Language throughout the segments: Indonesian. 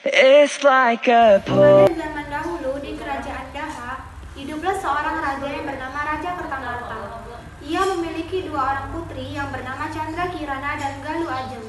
It's like a Pada zaman dahulu di kerajaan Daha, hiduplah seorang raja yang bernama Raja Kertamarta. Ia memiliki dua orang putri yang bernama Chandra Kirana dan Galuh Ajeng.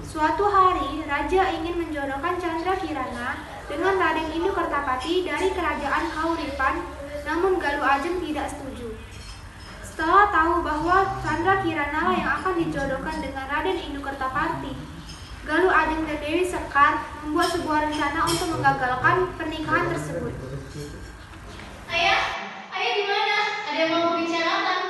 Suatu hari, raja ingin menjodohkan Chandra Kirana dengan Raden Indu Kertapati dari kerajaan Kauripan, namun Galuh Ajeng tidak setuju. Setelah tahu bahwa Chandra Kirana lah yang akan dijodohkan dengan Raden Indu Kertapati, Galuh Ajeng dan Dewi Sekar membuat sebuah rencana untuk menggagalkan pernikahan tersebut. Ayah, ayah di mana? Ada yang mau bicarakan?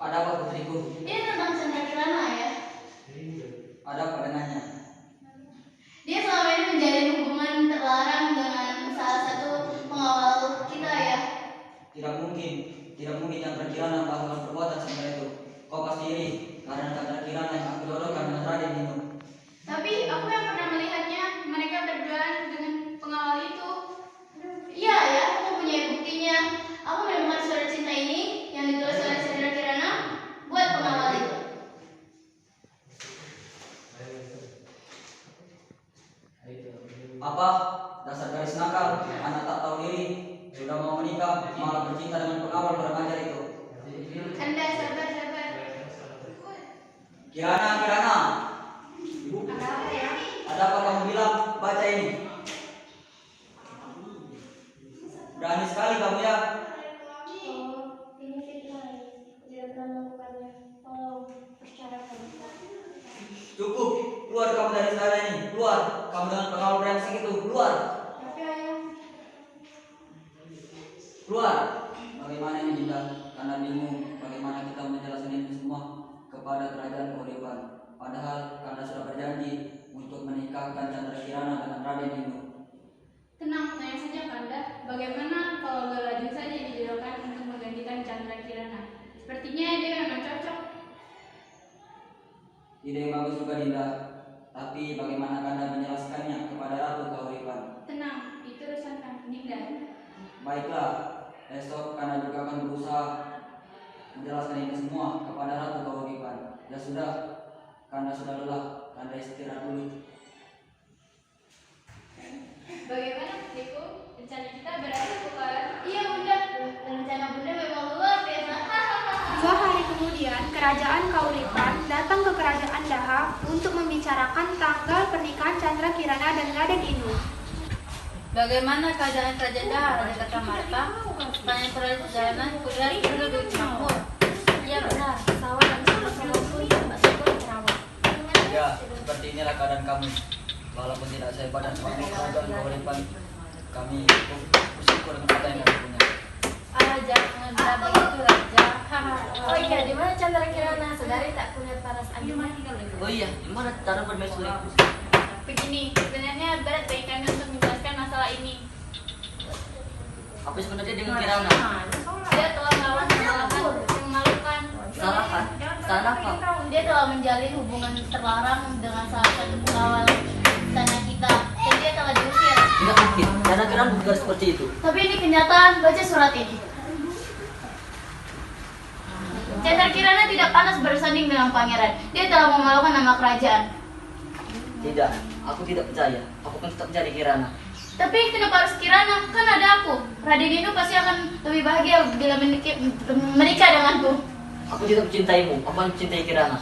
Ada apa putriku? Ini tentang Chandra Kirana, ayah. Ada apa dengannya? Dia selama ini menjalin hubungan terlarang dengan salah satu pengawal kita, ayah. Tidak mungkin Chandra Kirana melakukan perbuatan seperti itu. Kau pasti iri karena Chandra Kirana yang aku jodohkan dengan Raden Indu. Tapi aku yang pernah melihatnya, mereka berdua dengan pengawal itu. Iya, ayah, aku punya buktinya. Aku menemukan surat cinta ini yang ditulis oleh Chandra Kirana buat pengawal itu. Apa? Dasar gadis nakal, anak tak tahu diri, sudah mau menikah, malah bercinta dengan pengawal kurang ajar itu. Anda sabar. Kirana, Ibu, Ada apa ya? ada apa kamu bilang? Baca ini. Berani sekali kamu ya. Ini fitnah. Tidak pernah melakukannya. Tolong percarakan. Cukup, keluar kamu dari istana ini. Keluar, kamu dengan pengawal brengsek itu. Keluar, Tapi ayah, keluar. Bagaimana ini Dinda? Karena bingung bagaimana kita menjelaskan ini semua kepada kerajaan Kauripan. Padahal Kanda sudah berjanji untuk menikahkan Chandra Kirana dengan Raden Indu. tenang saja Kanda. Bagaimana kalau Galuh Ajeng saja dijodohkan untuk menggantikan Chandra Kirana? Sepertinya dia memang cocok. Ide yang bagus juga Dinda. Tapi bagaimana Kanda menjelaskannya kepada Ratu Kauripan? Tenang, itu urusan Dinda. Baiklah, esok Kanda juga akan berusaha menjelaskan ini semua kepada Ratu Kauripan. Ya sudah, Kanda sudah lelah, Kanda istirahat dulu. Bagaimana putriku? Rencana kita berhasil bukan? Iya Bunda, rencana Bunda memang luar biasa. 2 hari kemudian, kerajaan Kauripan datang ke kerajaan Daha untuk membicarakan tanggal pernikahan Chandra Kirana dan Raden Indu. Bagaimana keadaan kerajaan Daha, Raja Kertamarta? Banyak proyek perjalanan, kuliah dulu di Makmur. Iya benar, sawah dan sumber pun masuk terawat. Ya, seperti inilah keadaan kami. Walaupun tidak sehebat dan semangat kerajaan Kauripan, kami bersyukur dengan apa yang kami punya. Jangan bilang begitu Raja. Oh iya, di mana Chandra Kirana? Saudari tak punya paras angin. Oh iya, di mana cara permaisuri? Begini, sebenarnya berat bagi kami untuk menjelaskan masalah ini. Apa sebenarnya dengan Kirana? Dia telah melakukan kesalahan yang memalukan. Kesalahan? Kesalahan apa? Dia telah menjalin hubungan terlarang dengan salah satu pengawal istana kita, dan dia telah diusir. Tidak mungkin, Chandra Kirana bukan seperti itu. Tapi ini kenyataan, baca surat ini. Chandra Kirana tidak panas bersanding dengan pangeran. Dia telah memalukan nama kerajaan. Tidak, aku tidak percaya. Aku kan tetap mencari Kirana. Tapi kenapa harus Kirana? Kan ada aku. Raden Indu pasti akan lebih bahagia bila menikah denganku. Aku tidak mencintaimu, aku mencintai Kirana.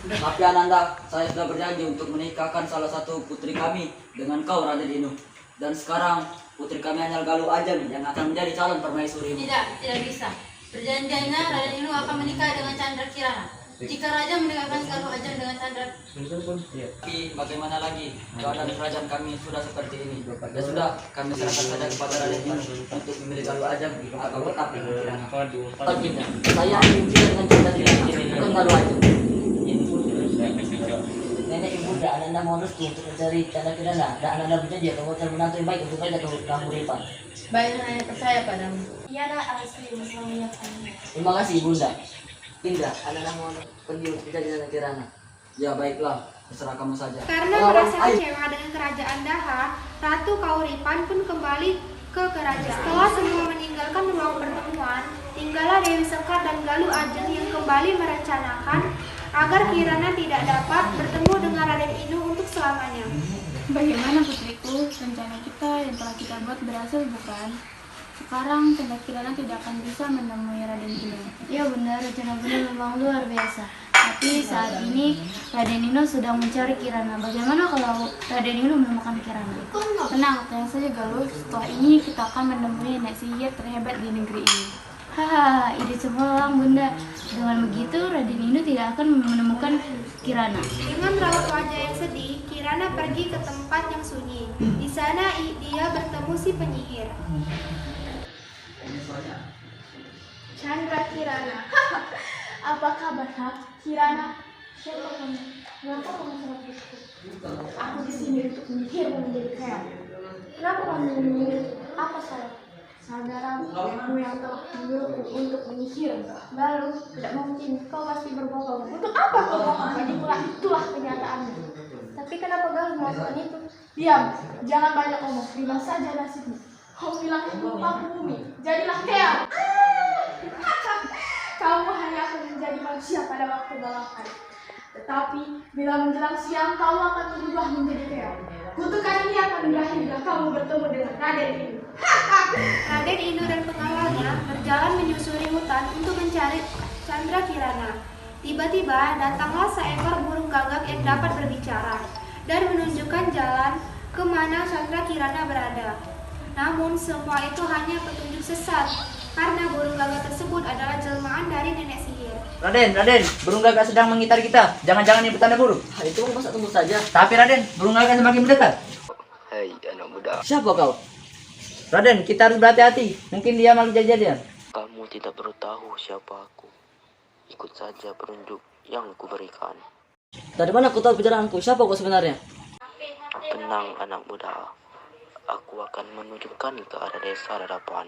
Tapi Ananda, saya sudah berjanji untuk menikahkan salah satu putri kami dengan kau Raden Indu. Dan sekarang putri kami hanya Galuh Ajeng yang akan menjadi calon permaisuri. Tidak bisa. Perjanjiannya Raden Indu akan menikah dengan Chandra Kirana. Jika Raja menikahkan Galuh Ajeng dengan Chandra, Tapi bagaimana lagi? Keadaan kerajaan kami sudah seperti ini. Ya sudah, kami serahkan saja kepada Raden Indu untuk memilih Galuh Ajeng atau tetap dengan Kirana. Tapi saya ingin dengan Chandra Kirana, bukan Galuh Ajeng. Nenek ibu dan Ananda mau restu untuk mencari Chandra Kirana dan Ananda berjanji akan mencari menantu yang baik untuk mereka Kauripan. baiklah saya percaya padamu. Iya nak, Asli, masalahnya Terima kasih Bunda. Indah, Ananda mau pergi untuk mencari Chandra Kirana. Ya baiklah, terserah kamu saja. Karena merasa kecewa dengan kerajaan Daha, Ratu Kauripan pun kembali ke kerajaan. Setelah semua meninggalkan ruang pertemuan, tinggallah Dewi Sekar dan Galuh Ajeng yang kembali merencanakan agar Kirana tidak dapat bertemu dengan Raden Inu untuk selamanya. Bagaimana putriku, rencana kita yang telah kita buat berhasil bukan? Sekarang Candra Kirana tidak akan bisa menemui Raden Inu. Ya bunda, rencana bunda memang luar biasa. Tapi saat ini Raden Inu sedang mencari Kirana. Bagaimana kalau Raden Inu menemukan Kirana? Tenang, tenang saja Galuh. Setelah ini kita akan menemui nenek sihir terhebat di negeri ini. Haha, ide cemerlang bunda. Dengan begitu Raden Inu tidak akan menemukan Kirana. Dengan raut wajah yang sedih, Kirana pergi ke tempat yang sunyi. Di sana dia bertemu si penyihir. Candra Kirana. Apa kabar, Nak? Kirana? Siapa kamu? Kenapa kamu sangat begitu? Aku di sini untuk menyihirmu menjadi kaya. Kenapa kamu menyihir? Apa salah? Saudaramu yang telah menyuruhku untuk menyihir. Lalu, tidak mungkin kau pasti berbohong. Untuk apa kau bohong? Lagi pula itulah kenyataannya. Tapi kenapa Galuh melakukan itu? Diam, jangan banyak ngomong. Terima saja nasibmu. Kau bilang itu paku bumi. Jadilah keong. Kamu hanya akan menjadi manusia pada waktu balapan. Tetapi bila menjelang siang kamu akan berubah menjadi keong. Kutukan ini akan berakhir bila kamu bertemu dengan Raden Inu. Raden Inu dan pengawalnya berjalan menyusuri hutan untuk mencari Candra Kirana. Tiba-tiba datanglah seekor burung gagak yang dapat berbicara dan menunjukkan jalan ke mana Candra Kirana berada. Namun semua itu hanya petunjuk sesat karena burung gagak tersebut adalah jelmaan dari nenek sihir. Raden, burung gagak sedang mengitar kita. Jangan-jangan ini petanda burung. Itu masa tunggu saja. Tapi Raden, burung gagak semakin mendekat. Hei anak muda, Siapa kau? Raden, kita harus berhati-hati. Mungkin dia malah kejadian. kamu tidak perlu tahu siapa aku. Ikut saja petunjuk yang kuberikan. Dari mana aku tahu perjalananku? Siapa kau sebenarnya? Tenang anak muda, aku akan menunjukkan ke arah desa Dadapan.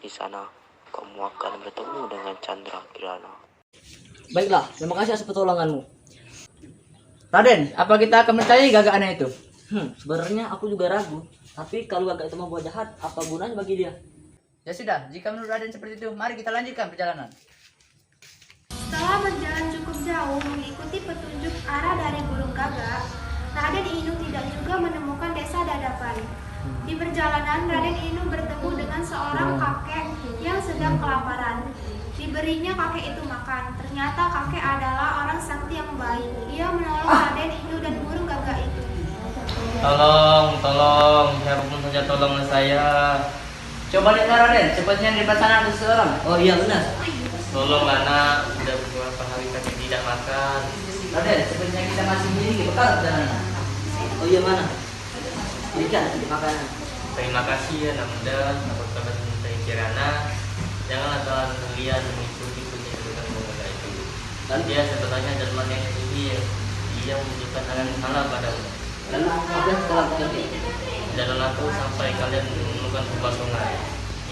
Di sana kamu akan bertemu dengan Candra Kirana. Baiklah, terima kasih atas pertolonganmu. Raden, apa kita akan mencari gagak aneh itu? Sebenarnya aku juga ragu. Tapi kalau gagak itu membuat jahat, apa gunanya bagi dia? Ya sudah, jika menurut Raden seperti itu, mari kita lanjutkan perjalanan. Setelah berjalan cukup jauh mengikuti petunjuk arah dari burung gagak, Raden Inu tidak juga menemukan desa Dadapan. Di perjalanan, Raden Inu bertemu dengan seorang kakek yang sedang kelaparan. Diberinya kakek itu makan. Ternyata kakek adalah orang sakti yang baik. Ia menolong Raden Inu dan burung gagak itu. Tolong, siapapun saja tolong saya. Coba lihat Raden, sepertinya di depan sana ada seseorang. Oh iya benar. Tolong anak, sudah beberapa hari kami tidak makan. Raden, sepertinya kita masih memiliki bekal perjalanan. Oh iya mana? Ini kan makanan. Terima kasih anak muda, aku telah mencintai Kirana. Janganlah kalian kalian mengikuti penyebutan pemuda itu. Dan dia sebenarnya adalah nenek sihir. Dia menunjukkan hal yang salah padamu. Lalu apa setelah bekerja? Jalan aku sampai kalian menemukan sebuah sungai.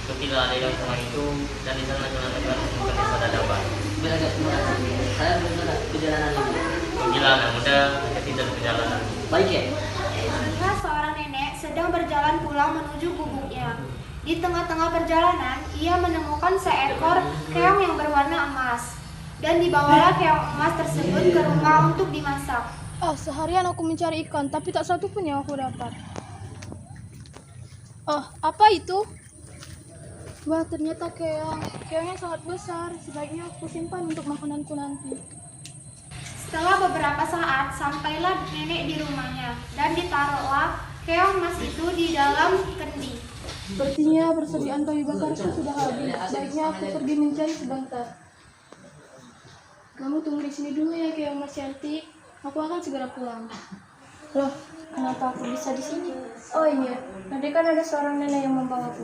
Ikutilah aliran sungai itu dan di sana kalian akan menemukan desa Dadapan. Belajar terima kasih. Saya belum pernah perjalanan ini. Pergilah anak muda, hati dan perjalanan. Baik ya. Terlihat seorang nenek sedang berjalan pulang menuju gubuknya. Di tengah-tengah perjalanan, ia menemukan seekor keong yang berwarna emas. Dan dibawalah keong emas tersebut ke rumah untuk dimasak. Seharian aku mencari ikan, tapi tak satu pun yang aku dapat. Apa itu? Wah, ternyata keong. Keongnya sangat besar. Sebaiknya aku simpan untuk makananku nanti. Setelah beberapa saat, sampailah nenek di rumahnya. Dan ditaruhlah keong emas itu di dalam kendi. Sepertinya persediaan kayu bakarku sudah habis. Baiknya aku pergi mencari sebentar. Kamu tunggu di sini dulu ya, keong Mas cantik. Aku akan segera pulang. Loh, kenapa aku bisa di sini? Oh iya, tadi kan ada seorang nenek yang membawaku.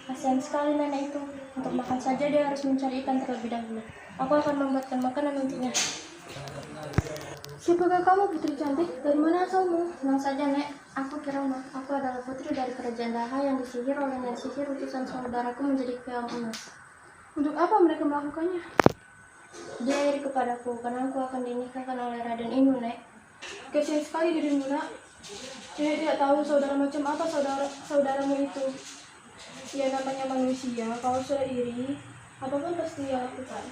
Kasihan sekali nenek itu. Untuk makan saja dia harus mencari ikan terlebih dahulu. Aku akan membuatkan makanan untuknya. Siapakah kamu, putri cantik? Dari mana asalmu? Tenang saja, Nek. Aku Kirana. Aku adalah putri dari kerajaan Daha yang disihir oleh nenek sihir utusan saudaraku menjadi keong emas. Untuk apa mereka melakukannya? Dia iri kepadaku karena aku akan dinikahkan oleh Raden Inu, Nek. Kasihan sekali dirimu, Nak. Dia tidak tahu saudara macam apa saudaramu itu. Ya namanya manusia, kalau sudah iri, apapun pasti dia lakukan.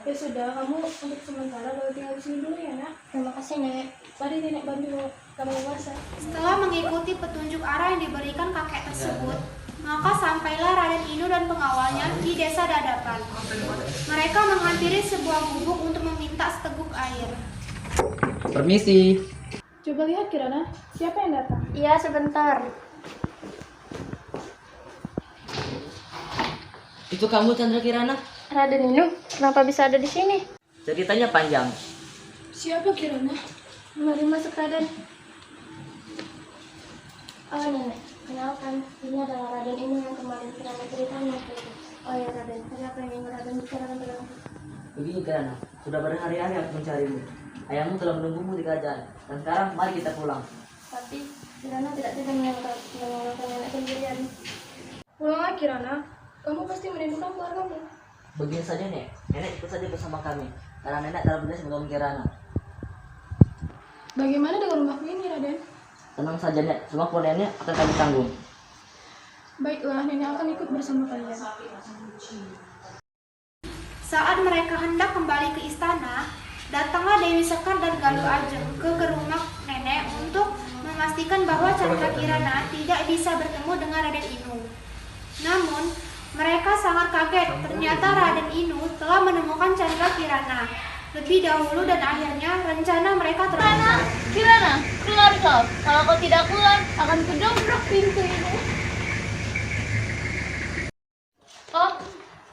Ya sudah, kamu untuk sementara boleh tinggal di sini dulu ya nak. Terima kasih Nek. Mari Nenek bantu kamu masak. Setelah mengikuti petunjuk arah yang diberikan kakek tersebut, maka sampailah Raden Inu dan pengawalnya di desa Dadapan. Mereka menghampiri sebuah gubuk untuk meminta seteguk air. Permisi. Coba lihat Kirana, siapa yang datang? Iya, sebentar. Itu kamu Chandra Kirana? Raden Inu, kenapa bisa ada di sini? Ceritanya panjang. Siapa Kirana? Mari masuk, Raden. Oh, Nenek. Kenalkan, ini adalah Raden Inu yang kemarin Kirana ceritanya. Oh ya, Raden. Kenapa ingin Raden bicarakan denganku? Begini Kirana, sudah berhari-hari aku mencarimu. Ayahmu telah menunggumu di kerajaan. Dan sekarang mari kita pulang. Tapi Kirana tidak bisa meninggalkan Nenek sendirian. Pulanglah Kirana, kamu pasti merindukan keluargamu. Begini saja Nek, Nenek ikut saja bersama kami. Karena Nenek telah berniat menolong Kirana. Bagaimana dengan rumahku ini Raden? Tenang saja Nek, semua keluarganya akan kami tanggung. Baiklah, Nenek akan ikut bersama kalian. Saat mereka hendak kembali ke istana, datanglah Dewi Sekar dan Galuh Ajeng ke rumah nenek untuk memastikan bahwa Chandra Kirana tidak bisa bertemu dengan Raden Inu. Namun, mereka sangat kaget ternyata Raden Inu telah menemukan Chandra Kirana lebih dahulu dan akhirnya rencana mereka terlaksana. Kirana, keluar kau. Kalau kau tidak keluar, akan kudobrak pintu ini. Oh,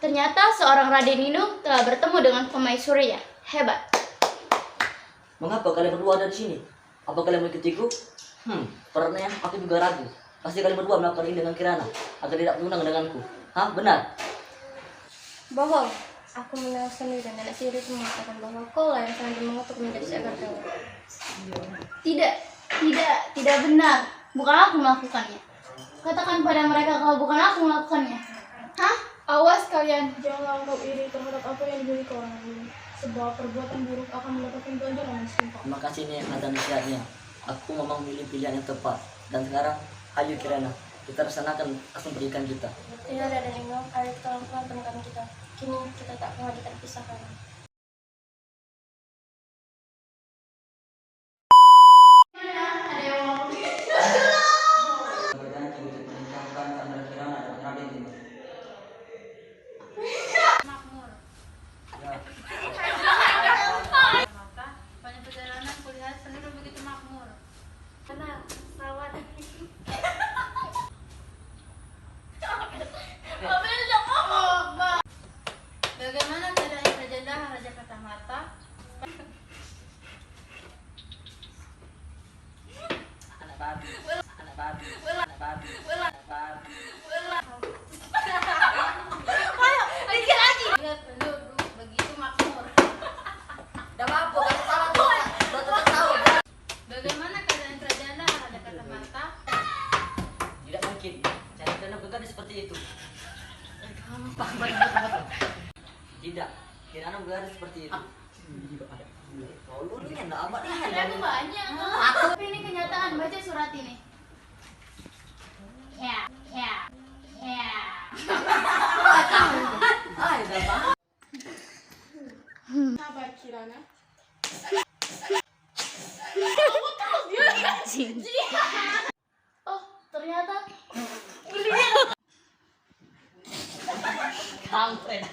ternyata seorang Raden Inu telah bertemu dengan Permaisuriya. Hebat. Mengapa kalian berdua ada di sini? Apa kalian mengikutiku? Sepertinya aku juga ragu. Pasti kalian berdua melakukan ini dengan Kirana agar tidak mengundang denganku. Hah, benar? Bohong. Aku mendengar sendiri dan nenek sendiri mengatakan bahwa kau lah yang sengaja mengutuk menjadi seekor kewan. Tidak benar. Bukan aku melakukannya. Katakan pada mereka kalau bukan aku melakukannya. Hah? Awas kalian, janganlah engkau iri terhadap apa yang dimiliki orang lain. Sebab perbuatan buruk akan mendapatkan ganjaran yang setimpal. Terima kasih nih atas nasihatnya. Aku memang memilih pilihan yang tepat. Dan sekarang, ayo Kirana, kita rencanakan langsung pernikahan kita. Iya, Raden Inu, ayo kita lakukan pernikahan kita. Kini kita tak kembali terpisahkan. Berjanji untuk menikahkan Chandra Kirana dan Raden Inu. Makmur. Ya. Maka banyak perjalanan kulihat seluruh begitu makmur. Benar, rawat. Bagaimana keadaan Raja Daha, Raja Katamata? Anak babi, anak babi, anak babi, anak babi. Lihat penduduk begitu makmur. Bagaimana keadaan Raja Daha, Raja Katamata? Tidak mungkin. Chandra Kirana berkata seperti itu. Tidak, Kirana berkata seperti itu. Oh, lu ini enggak abad ini. Ada banyak. Tapi ini kenyataan, baca surat ini. Ya. Ah, udah paham. Sabar Kirana. Oh, ternyata Kampret.